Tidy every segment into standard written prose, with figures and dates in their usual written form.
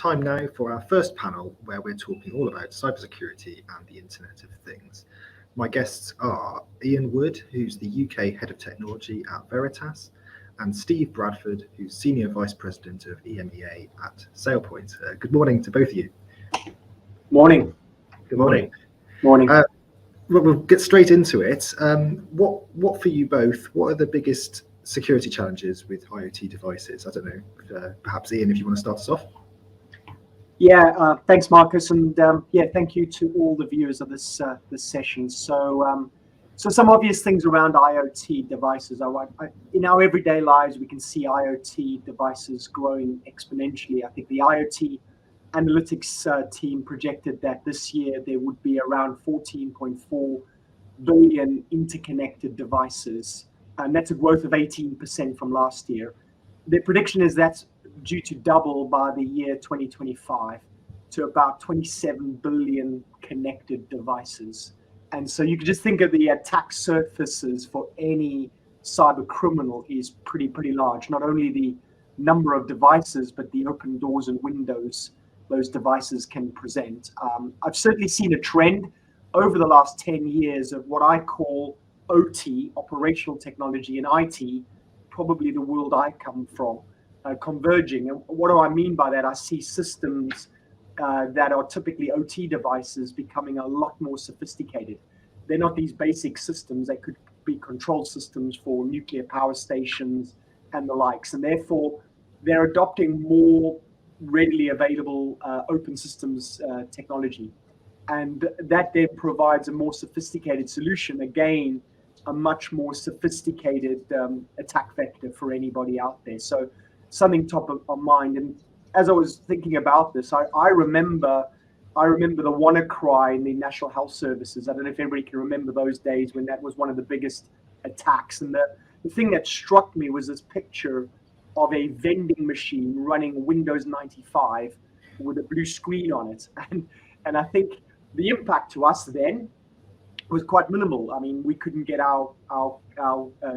time now for our first panel, where we're talking all about cybersecurity and the Internet of Things. My guests are Ian Wood, who's the UK Head of Technology at Veritas, and Steve Bradford, who's Senior Vice President of EMEA at SailPoint. Good morning to both of you. Morning. Good morning. Morning. We'll get straight into it. What for you both, what are the biggest security challenges with IoT devices? I don't know, perhaps Ian, if you want to start us off. Yeah, thanks, Marcus, and thank you to all the viewers of this session. So some obvious things around IoT devices. In our everyday lives, we can see IoT devices growing exponentially. I think the IoT analytics team projected that this year there would be around 14.4 billion interconnected devices, and that's a growth of 18% from last year. The prediction is that's due to double by the year 2025 to about 27 billion connected devices. And so you can just think of the attack surfaces for any cyber criminal is pretty large. Not only the number of devices, but the open doors and windows those devices can present. I've certainly seen a trend over the last 10 years of what I call OT, operational technology, and IT, probably the world I come from, converging. And what do I mean by that? I see systems that are typically OT devices becoming a lot more sophisticated. They're not these basic systems. They could be control systems for nuclear power stations and the likes. And therefore, they're adopting more readily available open systems technology. And that then provides a more sophisticated solution, again, a much more sophisticated attack vector for anybody out there. So something top of mind. And as I was thinking about this, I remember the WannaCry in the National Health Services. I don't know if everybody can remember those days when that was one of the biggest attacks. And the thing that struck me was this picture of a vending machine running Windows 95 with a blue screen on it. And I think the impact to us then was quite minimal. I mean, we couldn't get our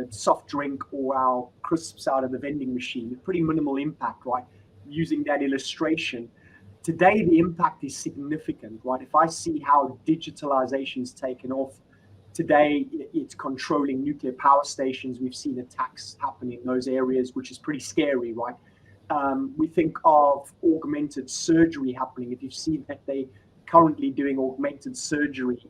soft drink or our crisps out of the vending machine. Pretty minimal impact, right? Using that illustration. Today, the impact is significant, right? If I see how digitalization's taken off, today it's controlling nuclear power stations. We've seen attacks happen in those areas, which is pretty scary, right? We think of augmented surgery happening. If you've seen that they currently doing augmented surgery,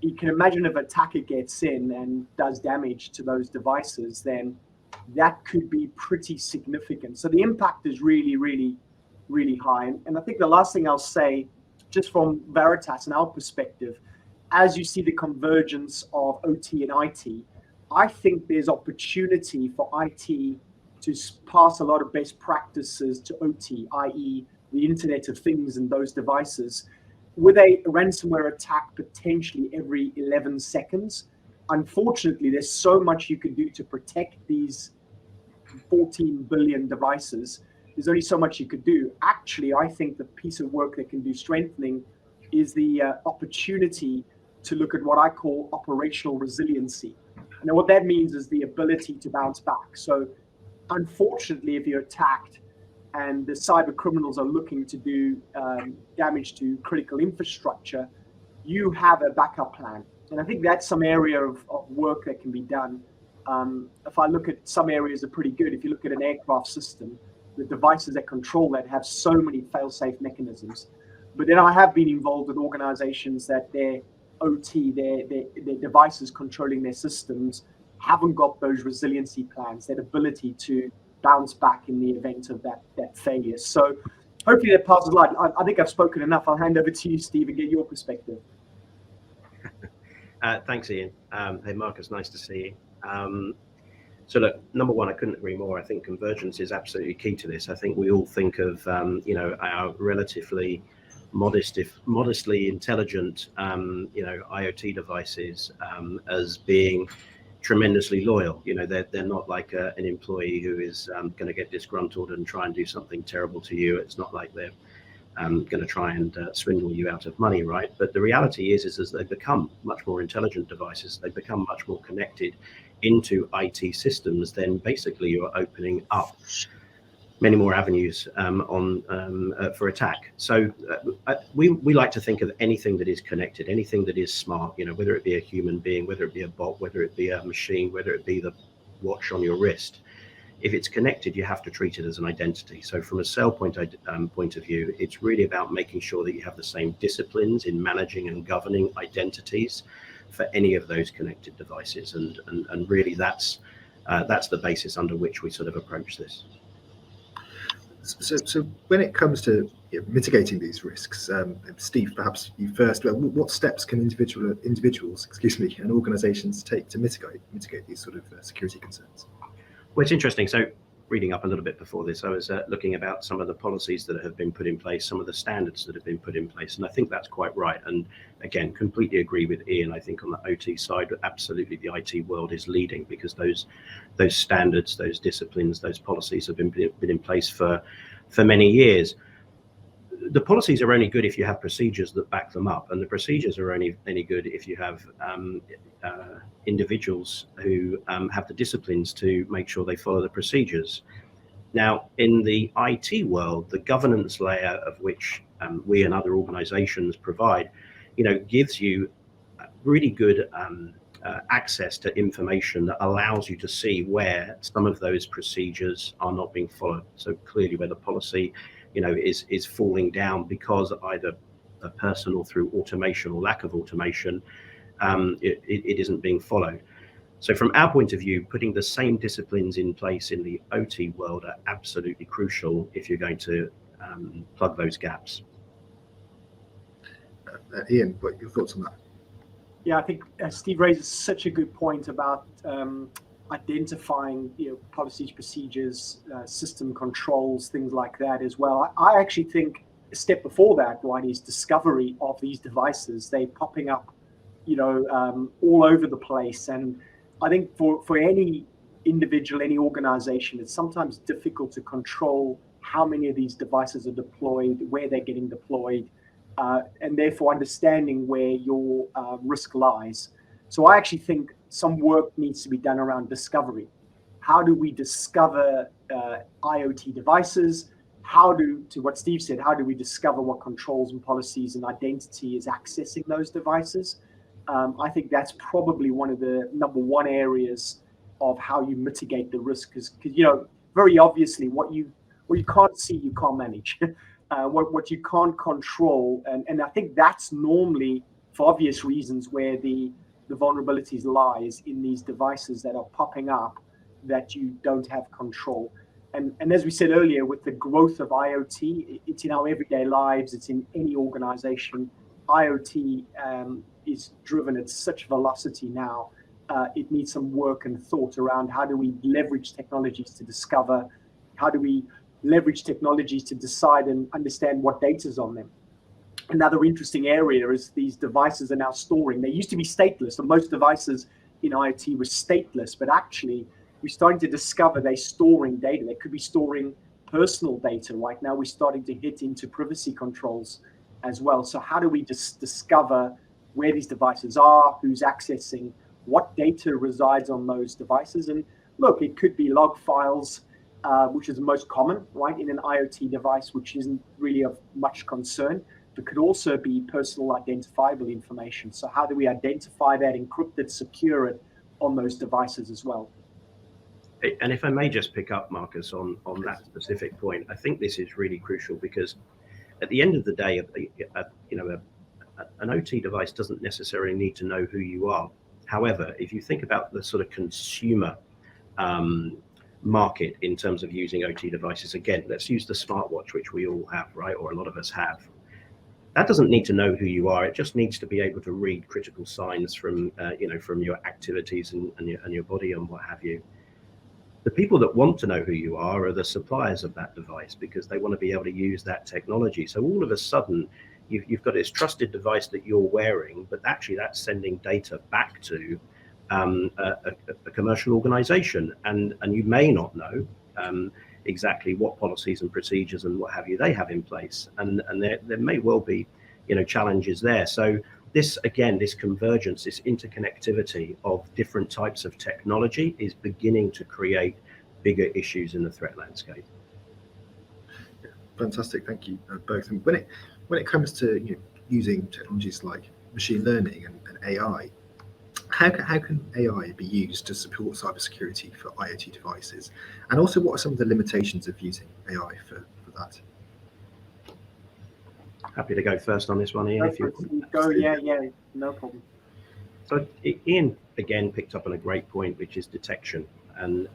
you can imagine if an attacker gets in and does damage to those devices, then that could be pretty significant. So the impact is really high. And I think the last thing I'll say, just from Veritas and our perspective, as you see the convergence of OT and IT, I think there's opportunity for IT to pass a lot of best practices to OT, i.e. the Internet of Things and those devices. With a ransomware attack potentially every 11 seconds, unfortunately, there's so much you can do to protect these 14 billion devices. There's only so much you could do. Actually, I think the piece of work that can do strengthening is the opportunity to look at what I call operational resiliency. And what that means is the ability to bounce back. So unfortunately, if you're attacked and the cyber criminals are looking to do damage to critical infrastructure, you have a backup plan. And I think that's some area of work that can be done. If I look at some areas are pretty good. If you look at an aircraft system, the devices that control that have so many fail-safe mechanisms. But then I have been involved with organizations that their OT, their devices controlling their systems, haven't got those resiliency plans, that ability to bounce back in the event of that failure. So hopefully that passes light. I think I've spoken enough. I'll hand over to you, Steve, and get your perspective. Thanks, Ian. Hey, Marcus, nice to see you. So look, number one, I couldn't agree more. I think convergence is absolutely key to this. I think we all think of, our relatively modestly intelligent, IoT devices as being tremendously loyal. They're not like an employee who is going to get disgruntled and try and do something terrible to you. It's not like they're going to try and swindle you out of money, right? But the reality is as they become much more intelligent devices, they become much more connected into IT systems, then basically you're opening up many more avenues for attack. So we like to think of anything that is connected, anything that is smart, whether it be a human being, whether it be a bot, whether it be a machine, whether it be the watch on your wrist. If it's connected, you have to treat it as an identity. So from a SailPoint point of view, it's really about making sure that you have the same disciplines in managing and governing identities for any of those connected devices. And really that's the basis under which we sort of approach this. So when it comes to mitigating these risks, Steve, perhaps you first. What steps can individuals, and organisations take to mitigate these sort of security concerns? Well, it's interesting. So reading up a little bit before this, I was looking about some of the policies that have been put in place, some of the standards that have been put in place, and I think that's quite right. And again, completely agree with Ian. I think on the OT side, absolutely the IT world is leading, because those standards, those disciplines, those policies have been in place for many years. The policies are only good if you have procedures that back them up, and the procedures are only any good if you have individuals who have the disciplines to make sure they follow the procedures. Now, in the IT world, the governance layer of which we and other organizations provide, gives you really good access to information that allows you to see where some of those procedures are not being followed. So clearly where the policy is falling down because either a person or through automation or lack of automation, it isn't being followed. So from our point of view, putting the same disciplines in place in the OT world are absolutely crucial if you're going to plug those gaps. Ian, what are your thoughts on that? Yeah, I think Steve raises such a good point about identifying policies, procedures, system controls, things like that as well. I actually think a step before that, right, is discovery of these devices. They're popping up, all over the place. And I think for any individual, any organization, it's sometimes difficult to control how many of these devices are deployed, where they're getting deployed, and therefore understanding where your risk lies. So I actually think some work needs to be done around discovery. How do we discover IoT devices? To what Steve said, how do we discover what controls and policies and identity is accessing those devices? I think that's probably one of the number one areas of how you mitigate the risk, because very obviously what you can't see, you can't manage. What you can't control, and I think that's normally, for obvious reasons, where the vulnerabilities lies in these devices that are popping up that you don't have control. And as we said earlier, with the growth of IoT, it's in our everyday lives, it's in any organization. IoT is driven at such velocity now. It needs some work and thought around how do we leverage technologies to discover, how do we leverage technologies to decide and understand what data is on them. Another interesting area is these devices are now storing. They used to be stateless, and most devices in IoT were stateless, but actually we're starting to discover they're storing data. They could be storing personal data. Right now we're starting to hit into privacy controls as well. So how do we discover where these devices are, who's accessing, what data resides on those devices? And look, it could be log files, which is the most common, right, in an IoT device, which isn't really of much concern. It could also be personal identifiable information. So how do we identify that, encrypt it, secure it on those devices as well? And if I may just pick up, Marcus, on that specific point, I think this is really crucial, because at the end of the day, an OT device doesn't necessarily need to know who you are. However, if you think about the sort of consumer market in terms of using OT devices, again, let's use the smartwatch, which we all have, right, or a lot of us have. That doesn't need to know who you are. It just needs to be able to read critical signs from your activities and your body and what have you. The people that want to know who you are the suppliers of that device, because they want to be able to use that technology. So all of a sudden, you've got this trusted device that you're wearing, but actually that's sending data back to a commercial organization, and you may not know exactly what policies and procedures and what have you they have in place, and there may well be challenges there. So this convergence, this interconnectivity of different types of technology is beginning to create bigger issues in the threat landscape. Fantastic, thank you both. And when it comes to using technologies like machine learning and AI, how can AI be used to support cybersecurity for IoT devices? And also, what are some of the limitations of using AI for that? Happy to go first on this one, Ian, if you want. Go, yeah, no problem. So Ian again picked up on a great point, which is detection, and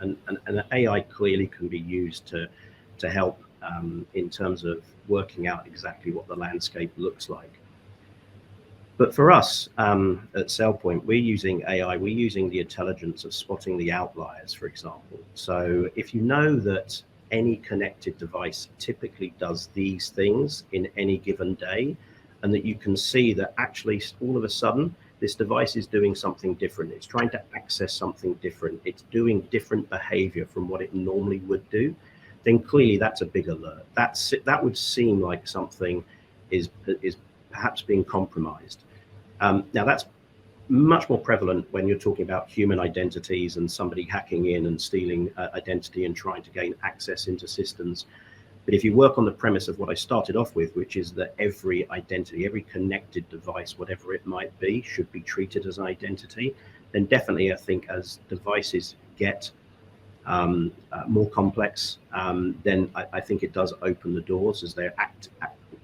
AI clearly can be used to help in terms of working out exactly what the landscape looks like. But for us at SailPoint, we're using AI. We're using the intelligence of spotting the outliers, for example. So if you know that any connected device typically does these things in any given day, and that you can see that actually all of a sudden this device is doing something different. It's trying to access something different. It's doing different behavior from what it normally would do. Then clearly that's a big alert. That would seem like something is perhaps being compromised. Now that's much more prevalent when you're talking about human identities and somebody hacking in and stealing identity and trying to gain access into systems. But if you work on the premise of what I started off with, which is that every identity, every connected device, whatever it might be, should be treated as an identity, then definitely I think as devices get more complex, then I think it does open the doors as they're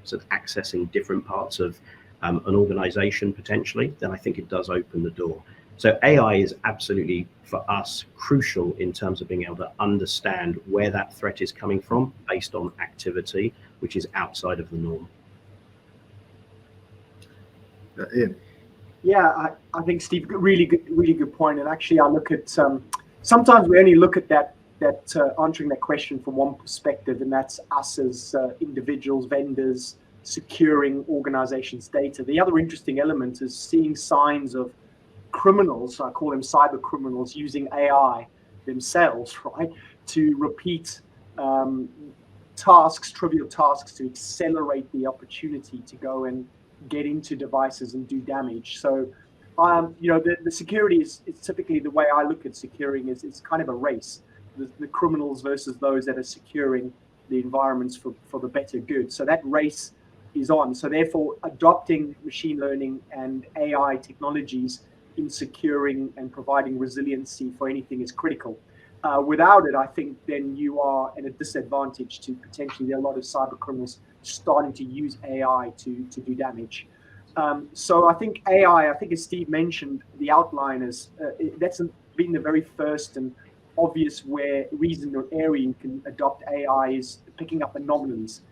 sort of accessing different parts of an organization potentially, then I think it does open the door. So AI is absolutely, for us, crucial in terms of being able to understand where that threat is coming from based on activity, which is outside of the norm. Ian? Yeah, I think, Steve, really good point. And actually, I look at, sometimes we only look at that answering that question from one perspective, and that's us as individuals, vendors, securing organizations' data. The other interesting element is seeing signs of criminals, I call them cyber criminals, using AI themselves, right, to repeat tasks, trivial tasks, to accelerate the opportunity to go and get into devices and do damage. So, the security is typically, the way I look at securing is it's kind of a race. The criminals versus those that are securing the environments for the better good. So that race is on. So therefore, adopting machine learning and AI technologies in securing and providing resiliency for anything is critical. Without it, I think then you are at a disadvantage to potentially a lot of cyber criminals starting to use AI to do damage. So I think AI, as Steve mentioned, the outliners, that's been the very first and obvious reason or area you can adopt AI is picking up anomalies.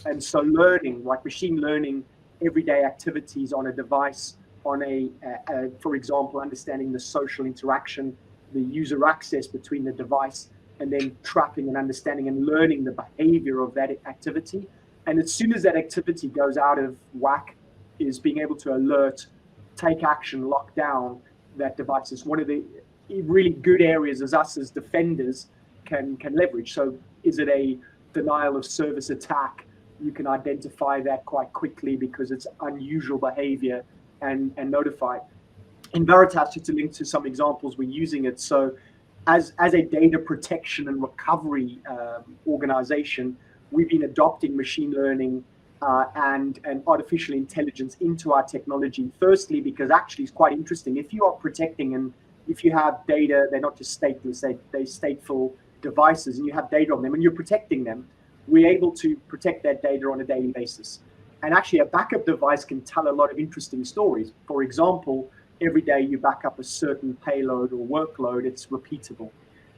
And so learning, like machine learning, everyday activities on a device, for example, understanding the social interaction, the user access between the device, and then trapping and understanding and learning the behavior of that activity. And as soon as that activity goes out of whack, is being able to alert, take action, lock down that device is one of the really good areas as us as defenders can leverage. So is it a denial of service attack? You can identify that quite quickly because it's unusual behavior and notify. In Veritas, just to link to some examples, we're using it. So as a data protection and recovery organization, we've been adopting machine learning and artificial intelligence into our technology. Firstly, because actually it's quite interesting. If you are protecting and if you have data, they're not just stateless, they're stateful devices, and you have data on them and you're protecting them, we're able to protect that data on a daily basis. And actually a backup device can tell a lot of interesting stories. For example, every day you back up a certain payload or workload, it's repeatable.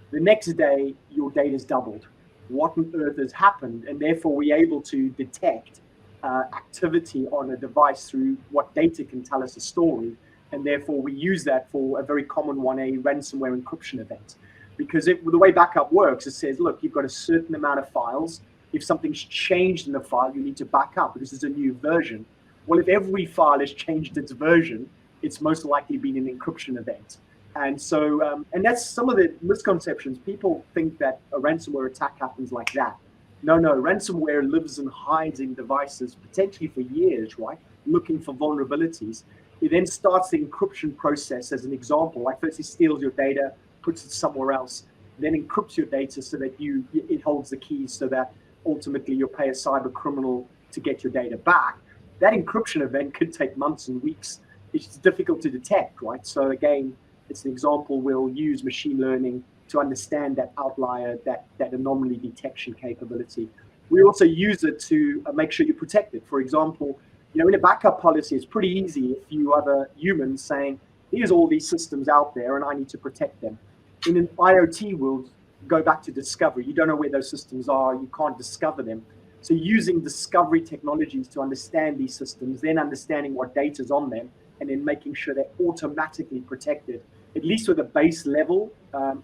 The next day, your data's doubled. What on earth has happened? And therefore we're able to detect activity on a device through what data can tell us a story. And therefore we use that for a very common one, a ransomware encryption event. Because the way backup works, it says, look, you've got a certain amount of files. If something's changed in the file, you need to back up because it's a new version. Well, if every file has changed its version, it's most likely been an encryption event. And so, and that's some of the misconceptions. People think that a ransomware attack happens like that. No, ransomware lives and hides in devices potentially for years, right? Looking for vulnerabilities. It then starts the encryption process as an example. Like first it steals your data, puts it somewhere else, then encrypts your data so that it holds the keys so that ultimately you'll pay a cyber criminal to get your data back. That encryption event could take months and weeks. It's difficult to detect, right? So again, it's an example we'll use machine learning to understand that outlier, that anomaly detection capability. We also use it to make sure you protect it. For example, in a backup policy, it's pretty easy if you are the human saying, here's all these systems out there and I need to protect them. In an IoT world, go back to discovery. You don't know where those systems are. You can't discover them. So using discovery technologies to understand these systems, then understanding what data is on them, and then making sure they're automatically protected, at least with a base level,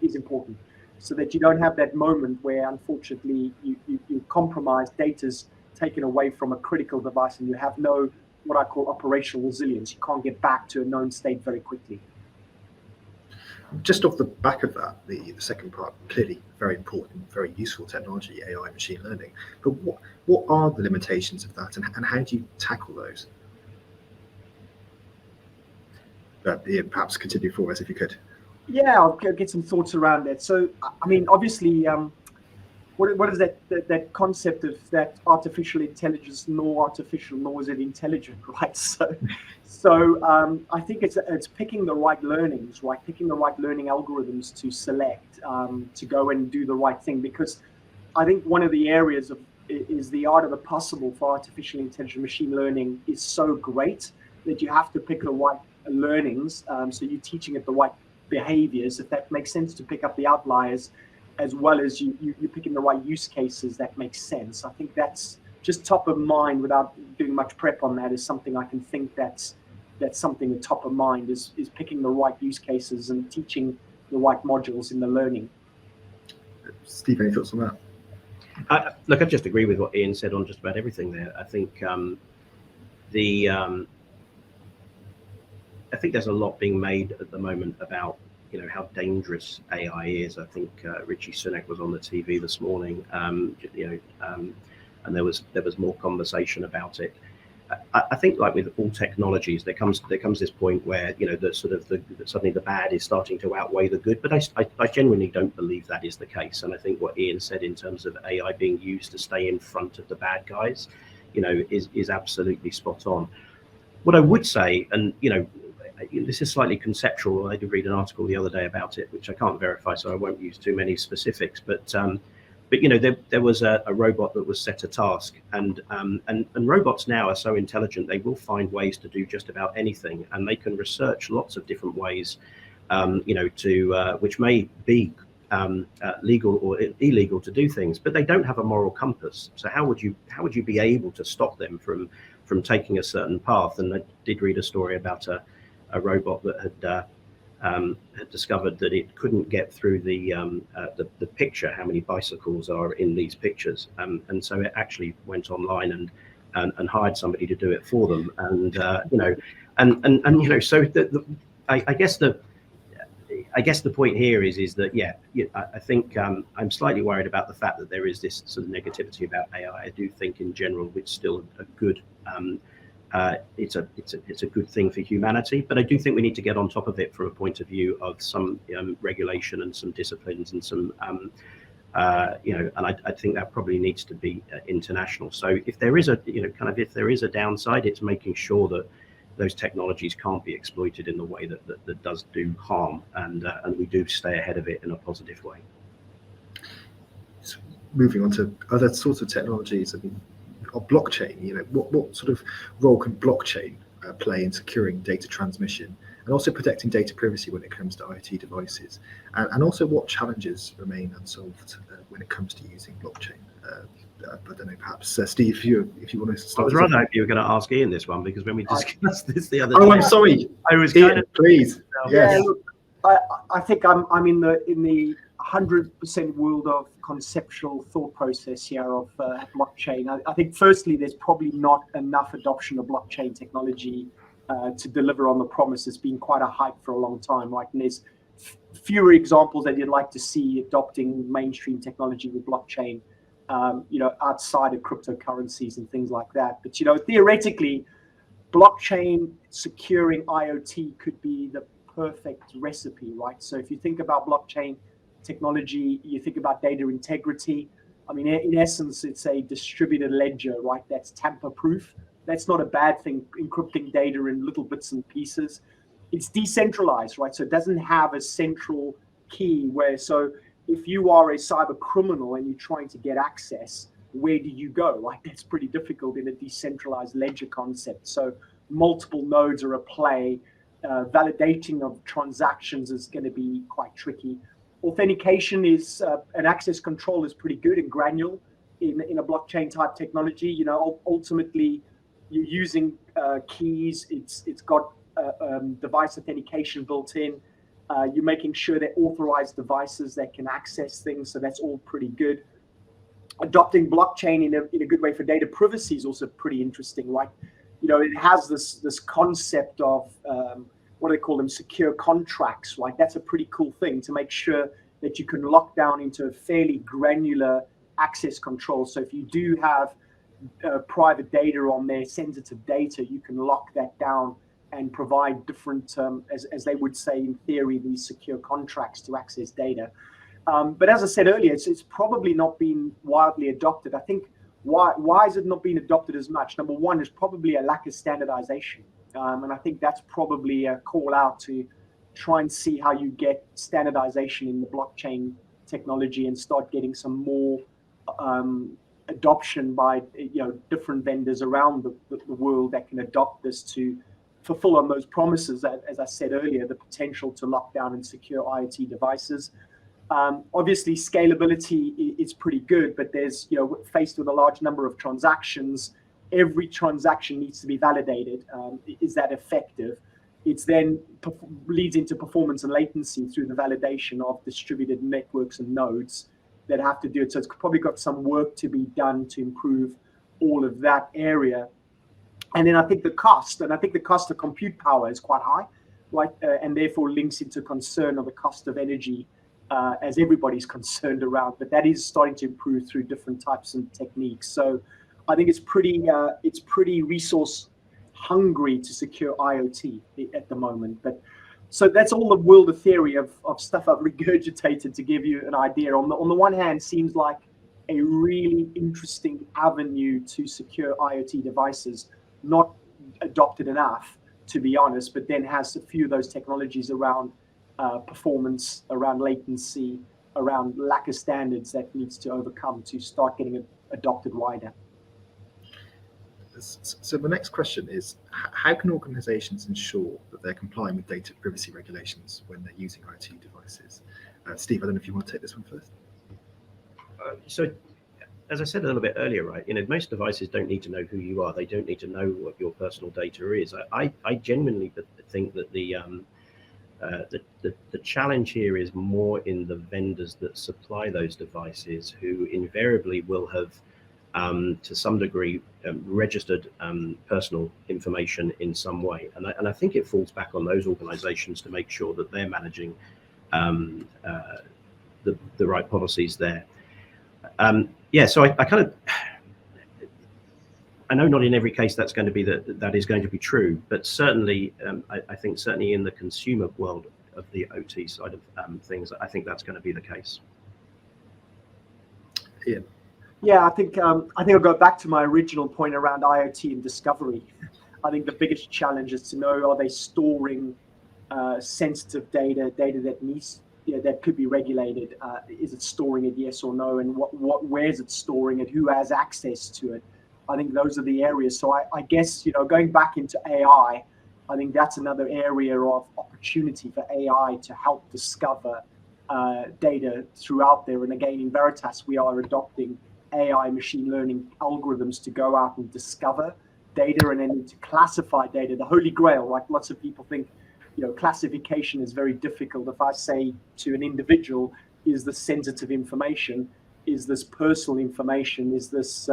is important. So that you don't have that moment where, unfortunately, you compromise, data's taken away from a critical device and you have no, what I call operational resilience. You can't get back to a known state very quickly. Just off the back of that, the second part, clearly very important, very useful technology, AI, machine learning. But what are the limitations of that, and how do you tackle those? Ian, perhaps continue for us if you could. Yeah, I'll get some thoughts around that. So, I mean, obviously, what is that concept of that artificial intelligence, nor artificial, nor is it intelligent, right? So I think it's picking the right learnings, right? Picking the right learning algorithms to select, to go and do the right thing. Because I think one of the areas is the art of the possible for artificial intelligence, machine learning is so great that you have to pick the right learnings. So you're teaching it the right behaviors, if that makes sense, to pick up the outliers, as well as you're picking the right use cases that make sense. I think that's just top of mind without doing much prep on that, is something I can think that's something at top of mind is picking the right use cases and teaching the right modules in the learning. Steve, any thoughts on that? Look, I just agree with what Ian said on just about everything there. I think I think there's a lot being made at the moment about how dangerous AI is. I think Richie Sunak was on the TV this morning, and there was more conversation about it. I think, like with all technologies, there comes this point where suddenly the bad is starting to outweigh the good. But I genuinely don't believe that is the case. And I think what Ian said in terms of AI being used to stay in front of the bad guys, is absolutely spot on. What I would say, and this is slightly conceptual. I did read an article the other day about it, which I can't verify, so I won't use too many specifics. But there was a robot that was set a task, and robots now are so intelligent they will find ways to do just about anything, and they can research lots of different ways, which may be legal or illegal to do things, but they don't have a moral compass. So how would you be able to stop them from taking a certain path? And I did read a story about a robot that had discovered that it couldn't get through the picture, how many bicycles are in these pictures, and so it actually went online and hired somebody to do it for them. And so I guess the point here is that I think I'm slightly worried about the fact that there is this sort of negativity about AI. I do think in general it's still a good it's a good thing for humanity, but I do think we need to get on top of it from a point of view of some regulation and some disciplines and some and I think that probably needs to be international. So if there is a downside, it's making sure that those technologies can't be exploited in the way that does do harm, and we do stay ahead of it in a positive way. So moving on to other sorts of technologies, or blockchain, what sort of role can blockchain play in securing data transmission and also protecting data privacy when it comes to IoT devices, and also what challenges remain unsolved when it comes to using blockchain? I don't know, perhaps Steve, if you want to start. I was rather hope you were going to ask Ian this one, because when we discussed this the other day. Oh, I'm sorry. I was Ian, please. Yes. Yeah, look, I think I'm in the 100% world of conceptual thought process here of blockchain. I think firstly, there's probably not enough adoption of blockchain technology to deliver on the promise. It's been quite a hype for a long time, right? And there's fewer examples that you'd like to see adopting mainstream technology with blockchain, outside of cryptocurrencies and things like that. But theoretically, blockchain securing IoT could be the perfect recipe, right? So if you think about blockchain technology, you think about data integrity. I mean, in essence, it's a distributed ledger, right? That's tamper-proof. That's not a bad thing, encrypting data in little bits and pieces. It's decentralized, right? So it doesn't have a central key so if you are a cyber criminal and you're trying to get access, where do you go? Like, that's pretty difficult in a decentralized ledger concept. So multiple nodes are at play. Validating of transactions is going to be quite tricky. Authentication is and access control is pretty good and granular in a blockchain type technology. You know, ultimately you're using keys. It's got device authentication built in. You're making sure they're authorized devices that can access things. So that's all pretty good. Adopting blockchain in a good way for data privacy is also pretty interesting. Like, you know, it has this concept of what do they call them, secure contracts, right? That's a pretty cool thing to make sure that you can lock down into a fairly granular access control. So if you do have private data on there, sensitive data, you can lock that down and provide different, as they would say in theory, these secure contracts to access data. But as I said earlier, it's probably not been widely adopted. I think why is it not being adopted as much? Number one, there's probably a lack of standardization. And I think that's probably a call out to try and see how you get standardization in the blockchain technology and start getting some more adoption by different vendors around the world that can adopt this to fulfill on those promises that, as I said earlier, the potential to lock down and secure IoT devices. Obviously, scalability is pretty good, but there's, faced with a large number of transactions, every transaction needs to be validated. Is that effective? It's then leads into performance and latency through the validation of distributed networks and nodes that have to do it. So it's probably got some work to be done to improve all of that area. And then I think the cost of compute power is quite high, right? And therefore links into concern of the cost of energy, as everybody's concerned around. But that is starting to improve through different types of techniques. So I think it's pretty resource hungry to secure IoT at the moment. But so that's all the world of theory of stuff I've regurgitated to give you an idea. On the one hand, seems like a really interesting avenue to secure IoT devices, not adopted enough, to be honest, but then has a few of those technologies around performance, around latency, around lack of standards that needs to overcome to start getting adopted wider. So the next question is, how can organizations ensure that they're complying with data privacy regulations when they're using IoT devices? Steve, I don't know if you want to take this one first. So, as I said a little bit earlier, right, most devices don't need to know who you are. They don't need to know what your personal data is. I genuinely think that the challenge here is more in the vendors that supply those devices, who invariably will have, to some degree, registered personal information in some way. And I think it falls back on those organizations to make sure that they're managing the right policies there. So I know not in every case that's going to be that is going to be true, but certainly I think certainly in the consumer world of the OT side of things, I think that's going to be the case. Ian. Yeah, I think I'll go back to my original point around IoT and discovery. I think the biggest challenge is to know, are they storing sensitive data that needs, that could be regulated? Is it storing it, yes or no? And where's it storing it? Who has access to it? I think those are the areas. So I guess, going back into AI, I think that's another area of opportunity for AI to help discover data throughout there. And again, in Veritas, we are adopting AI machine learning algorithms to go out and discover data and then to classify data. The holy grail, like lots of people think, classification is very difficult. If I say to an individual, is this sensitive information? Is this personal information? Is this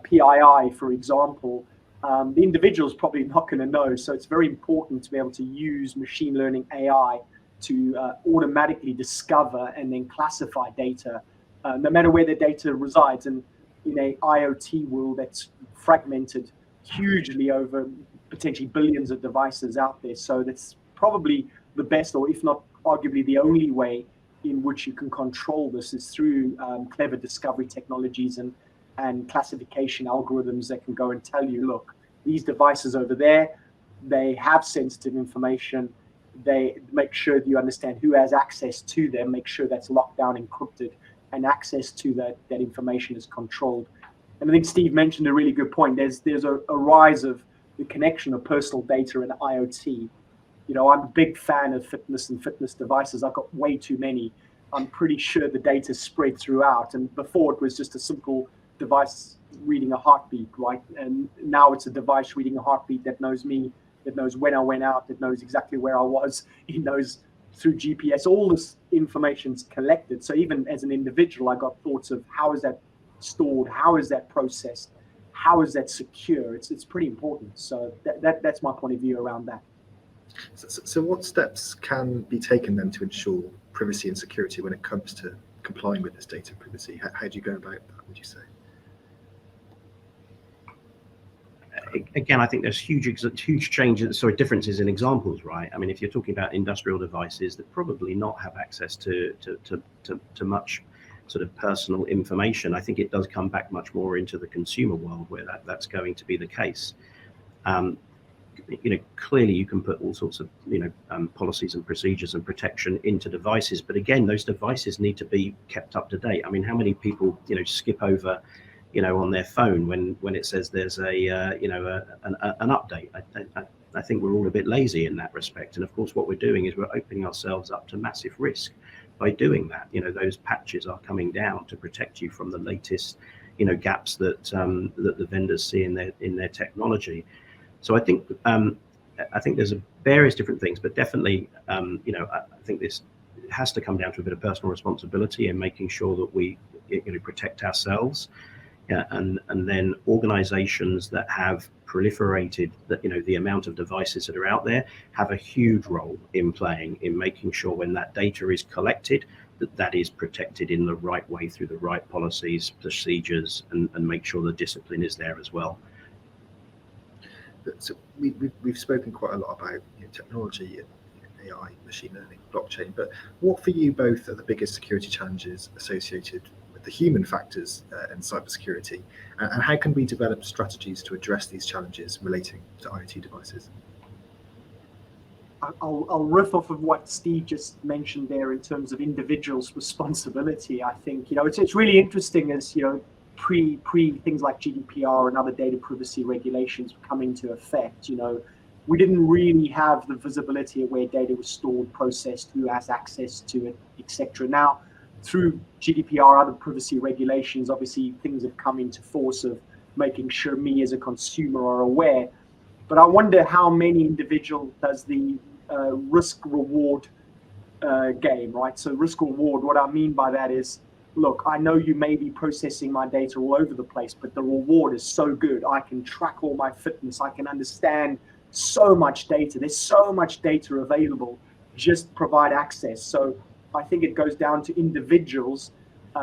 PII, for example? The individual is probably not going to know. So it's very important to be able to use machine learning AI to automatically discover and then classify data, no matter where the data resides. And in a IoT world that's fragmented hugely over potentially billions of devices out there. So that's probably the best, or if not arguably the only way in which you can control this is through clever discovery technologies and classification algorithms that can go and tell you, look, these devices over there, they have sensitive information. They make sure that you understand who has access to them, make sure that's locked down, encrypted, and access to that information is controlled. And I think Steve mentioned a really good point. There's a rise of the connection of personal data and IoT. You know, I'm a big fan of fitness and fitness devices. I've got way too many. I'm pretty sure the data spread throughout. And before it was just a simple device reading a heartbeat, right? And now it's a device reading a heartbeat that knows me, that knows when I went out, that knows exactly where I was. It knows through GPS, all this information's collected. So even as an individual, I got thoughts of how is that stored? How is that processed? How is that secure? It's pretty important. So that's my point of view around that. So what steps can be taken then to ensure privacy and security when it comes to complying with this data privacy? How do you go about that, would you say? Again, I think there's huge changes, differences in examples, right? I mean, if you're talking about industrial devices that probably not have access to much sort of personal information, I think it does come back much more into the consumer world where that's going to be the case. Clearly you can put all sorts of, policies and procedures and protection into devices, but again, those devices need to be kept up to date. I mean, how many people, skip over, on their phone when it says there's an update? I think we're all a bit lazy in that respect. And of course, what we're doing is we're opening ourselves up to massive risk by doing that. Those patches are coming down to protect you from the latest, gaps that the vendors see in their technology. So I think there's various different things, but definitely, I think this has to come down to a bit of personal responsibility and making sure that we, protect ourselves. And then organizations that have proliferated that, the amount of devices that are out there have a huge role in playing in making sure when that data is collected, that is protected in the right way through the right policies, procedures, and make sure the discipline is there as well. So we've spoken quite a lot about technology and AI, machine learning, blockchain, but what for you both are the biggest security challenges associated with the human factors in cybersecurity, and how can we develop strategies to address these challenges relating to IoT devices? I'll riff off of what Steve just mentioned there in terms of individuals' responsibility. I think, it's really interesting as, pre things like GDPR and other data privacy regulations coming into effect, we didn't really have the visibility of where data was stored, processed, who has access to it, etc. Now, through GDPR, other privacy regulations, obviously things have come into force of making sure me as a consumer are aware. But I wonder how many individuals does the risk-reward game, right? So risk-reward, what I mean by that is, look, I know you may be processing my data all over the place, but the reward is so good. I can track all my fitness. I can understand so much data. There's so much data available. Just provide access. So I think it goes down to individuals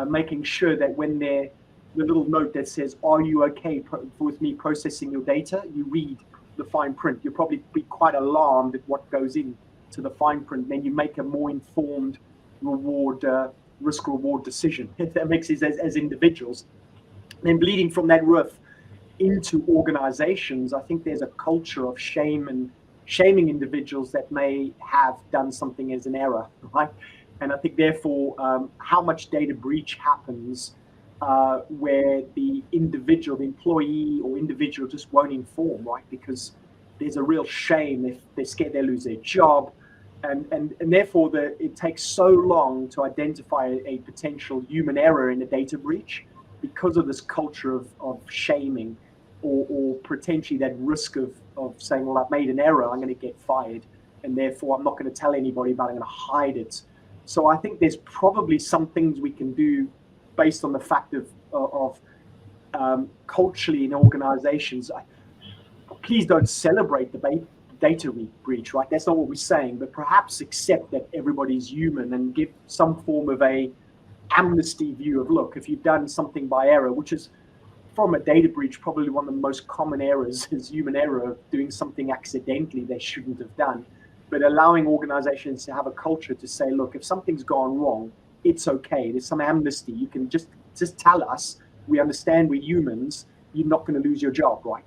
making sure that when the little note that says, are you okay with me processing your data? You read the fine print. You'll probably be quite alarmed at what goes into the fine print. Then you make a more informed risk-reward decision, if that makes sense, as individuals. Then bleeding from that riff into organizations, I think there's a culture of shame and shaming individuals that may have done something as an error, right? And I think therefore, how much data breach happens where the individual, the employee or individual just won't inform, right? Because there's a real shame if they're scared they lose their job. And therefore, it takes so long to identify a potential human error in a data breach because of this culture of shaming or potentially that risk of saying, well, I've made an error, I'm going to get fired, and therefore I'm not going to tell anybody about it, I'm going to hide it. So I think there's probably some things we can do based on the fact of culturally in organizations. Please don't celebrate the data breach, right? That's not what we're saying, but perhaps accept that everybody's human and give some form of a amnesty view of, look, if you've done something by error, which is from a data breach, probably one of the most common errors is human error of doing something accidentally they shouldn't have done. but allowing organizations to have a culture to say, look, if something's gone wrong, it's okay. There's some amnesty. You can just tell us. We understand we're humans. You're not going to lose your job, right?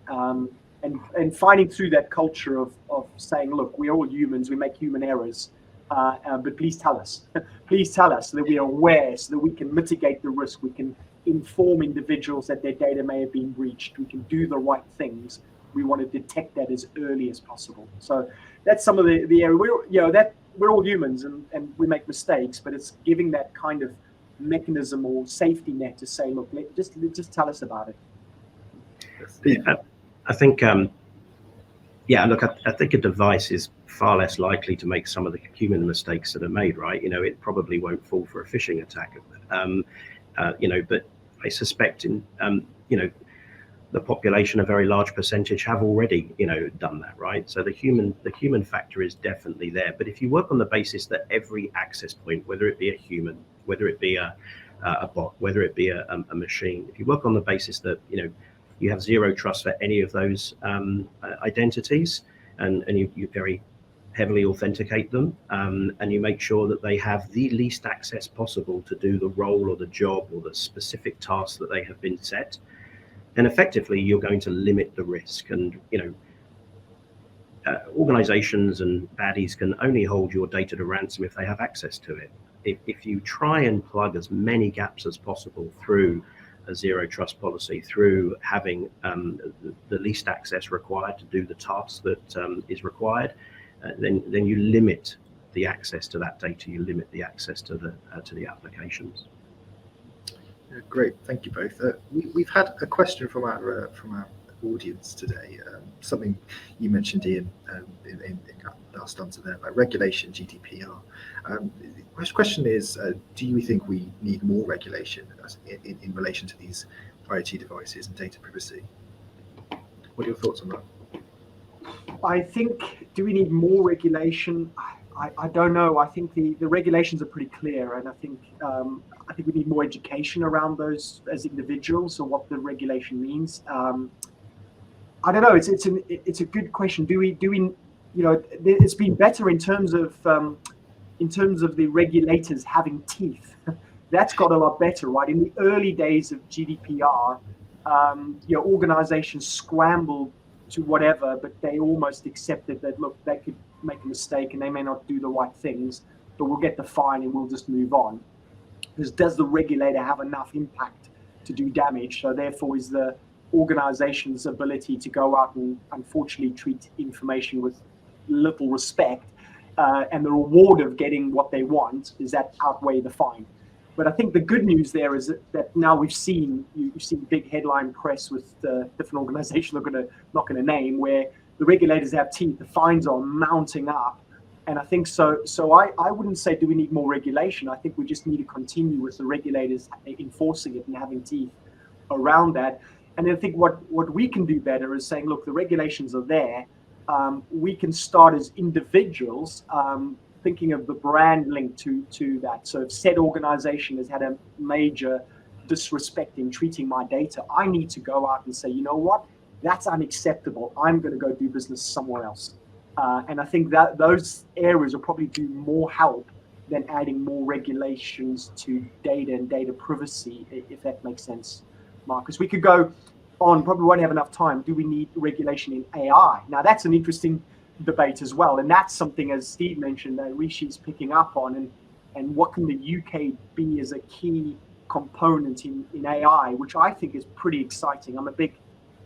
And finding through that culture of saying, look, we're all humans. We make human errors, but please tell us. Please tell us so that we are aware, so that we can mitigate the risk. We can inform individuals that their data may have been breached. We can do the right things. We want to detect that as early as possible. So that's some of the area. We're all humans and we make mistakes, but it's giving that kind of mechanism or safety net to say, look, just tell us about it. I think, I think a device is far less likely to make some of the human mistakes that are made, right? It probably won't fall for a phishing attack, but I suspect the population, a very large percentage, have already, done that, right? So the human factor is definitely there. But if you work on the basis that every access point, whether it be a human, whether it be a bot, whether it be a machine, if you work on the basis that, you have zero trust for any of those identities, and you very heavily authenticate them, and you make sure that they have the least access possible to do the role or the job or the specific task that they have been set, then effectively you're going to limit the risk. And organizations and baddies can only hold your data to ransom if they have access to it. If you try and plug as many gaps as possible through a zero trust policy, through having the least access required to do the task that is required, then you limit the access to that data. You limit the access to the applications. Great, thank you both. We've had a question from our audience today. Something you mentioned, Ian, in last answer there about regulation, GDPR. The question is, do you think we need more regulation in relation to these IoT devices and data privacy? What are your thoughts on that? I think, do we need more regulation? I don't know. I think the regulations are pretty clear, and I think we need more education around those as individuals or what the regulation means. I don't know. It's a good question. Do we it's been better in terms of the regulators having teeth. That's got a lot better, right? In the early days of GDPR, organizations scrambled to whatever, but they almost accepted that, look, they could make a mistake and they may not do the right things, but we'll get the fine and we'll just move on. Because does the regulator have enough impact to do damage? So therefore is the organization's ability to go out and unfortunately treat information with little respect, and the reward of getting what they want, is that outweigh the fine? But I think the good news there is that now you've seen big headline press with different organizations not going to name, where the regulators have teeth, the fines are mounting up. And I think so I wouldn't say, do we need more regulation? I think we just need to continue with the regulators enforcing it and having teeth around that. And I think what we can do better is saying, look, the regulations are there. We can start as individuals, thinking of the brand link to that. So if said organization has had a major disrespect in treating my data, I need to go out and say, you know what, that's unacceptable. I'm going to go do business somewhere else. And I think that those areas will probably do more help than adding more regulations to data and data privacy, if that makes sense, Marcus. We could go on, probably won't have enough time. Do we need regulation in AI? Now, that's an interesting debate as well. And that's something, as Steve mentioned, that Rishi's picking up on. And what can the UK be as a key component in AI, which I think is pretty exciting. I'm a big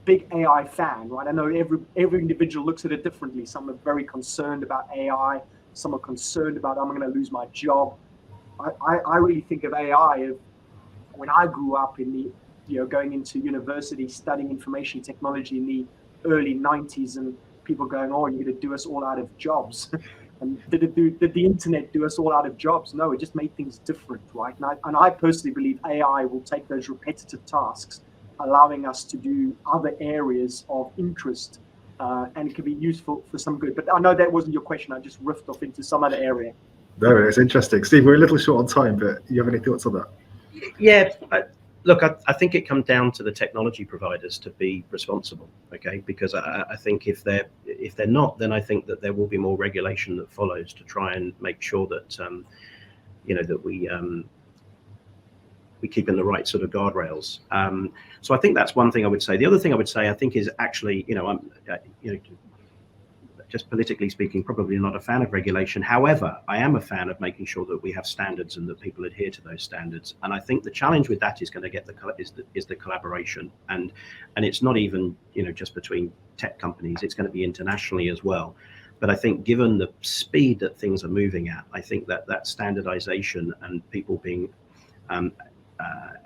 AI fan, right? I know every individual looks at it differently. Some are very concerned about AI. Some are concerned about, I'm going to lose my job. I really think of AI of when I grew up in the, going into university, studying information technology in the early 90s, and people going, oh, you're going to do us all out of jobs. And did the internet do us all out of jobs? No, it just made things different, right? And I personally believe AI will take those repetitive tasks, allowing us to do other areas of interest, and it can be useful for some good. But I know that wasn't your question. I just riffed off into some other area. No, it's interesting. Steve, we're a little short on time, but you have any thoughts on that? Yeah, Look, I think it comes down to the technology providers to be responsible, okay? Because I think if they're not, then I think that there will be more regulation that follows to try and make sure that that we keep in the right sort of guardrails. So I think that's one thing I would say. The other thing I would say, I think, is actually, just politically speaking, probably not a fan of regulation. However, I am a fan of making sure that we have standards and that people adhere to those standards. And I think the challenge with that is going to get the collaboration, and it's not even just between tech companies. It's going to be internationally as well. But I think given the speed that things are moving at, I think that standardization and people being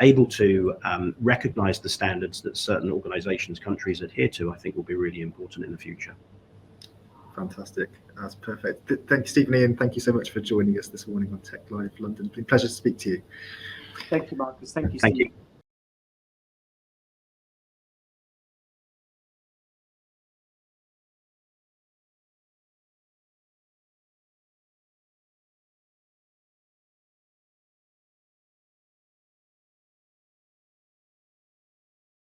able to recognize the standards that certain organizations, countries adhere to, I think will be really important in the future. Fantastic. That's perfect. Thank you, Steve and Ian. Thank you so much for joining us this morning on Tech Live London. It's been a pleasure to speak to you. Thank you, Marcus. Thank you, Steve. Thank you.